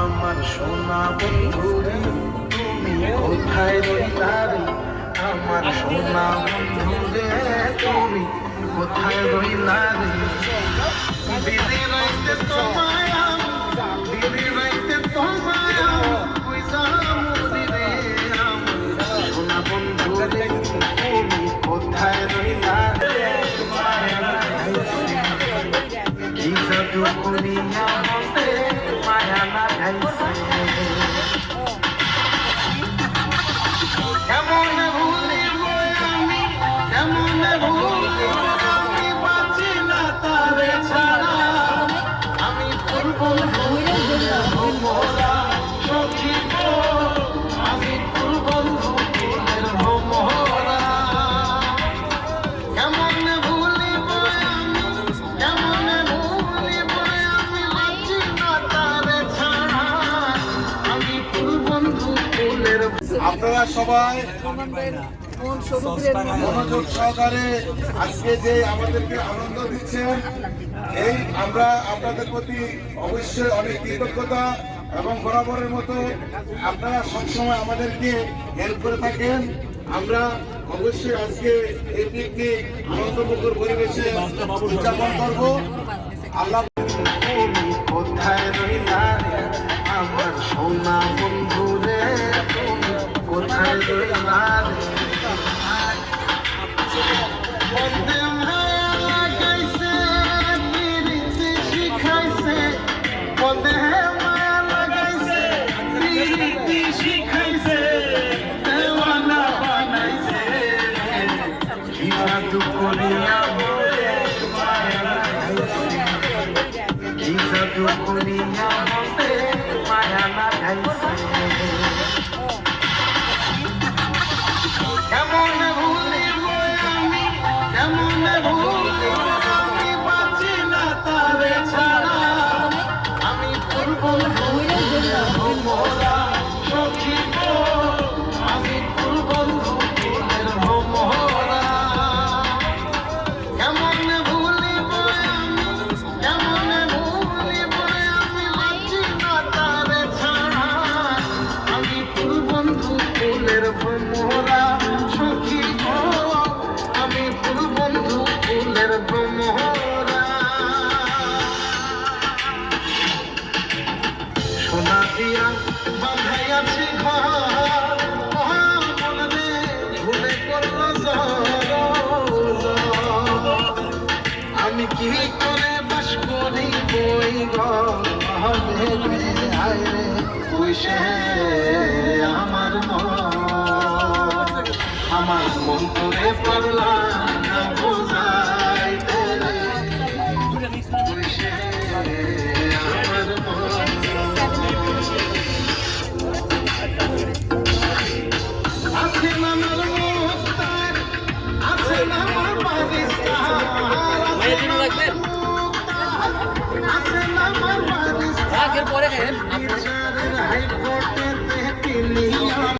আমার সোনা বন্ধু রে তুমি কোথায় রইলা রে, আমার সোনা বন্ধু রে তুমি কোথায় রইলা রে। দিদি রাইতে তোমায় দিদি রাইতে তোমায় কই যামুনি রে, আমার সোনা বন্ধু রে তুমি কোথায় রইলা রে। কি জাদু করিয়া মতে মায়া লাগাইছে, কেমন ভুলিব আমি কেমন ভুলিব আমি বাঁচি না তারে ছাড়া। আমি পূর্ব মোরা সখী গো, আমি পূর্ব ফুলের মোরা। কেমন ভুলিব আমি কেমন ভুলিব আমি বাঁচি না তারে ছাড়া। আমি পূর্ব ফুলের। আপনারা সবাই মনোযোগ সহকারে আজকে যে আমাদেরকে আনন্দ দিচ্ছেন, এই আমরা আপনাদের প্রতি অবশ্যই অনেক কৃতজ্ঞতা এবং বরাবরের মতো আপনারা সবসময় আমাদেরকে হেল্প করে থাকেন। আমরা অবশ্যই আজকে এই পিকনিক আনন্দমুখর পরিবেশে উদযাপন করব। আল্লাহ কোথায় রইলা রে, আমার সোনা বন্ধু রে তুমি কোথায় রইলা রে। বন্দে মায়া লাগাইছে পিরিতি শিখাইছে, বন্দে মায়া লাগাইছে পিরিতি শিখাইছে, দেওয়ানা বানাইছে। কি জাদু করিয়া মোরে মায়া লাগাইছে, কি জাদু করিয়া মতে মায়া লাগাইছে। কেমন ভুলিব আমি কেমন ভুলিব আমি বাঁচি না তারে ছাড়া। আমি পূর্ব মোরা সখী গো, আমি পূর্ব ফুলের মোরা। কেমন ভুলিব আমি কেমন ভুলিব আমি বাঁচি না তারে ছাড়া। আমি পূর্ব ফুলের মোরা সখী গো, আমি পূর্ব ফুলের মোরা। সোনা দিয়া বাঁধাইয়াছি ঘর, মহাবনে ভুলে করল আমি কি করে বাস করি বই ঘরে আয়রে পুষে আমার মন করে পারলাম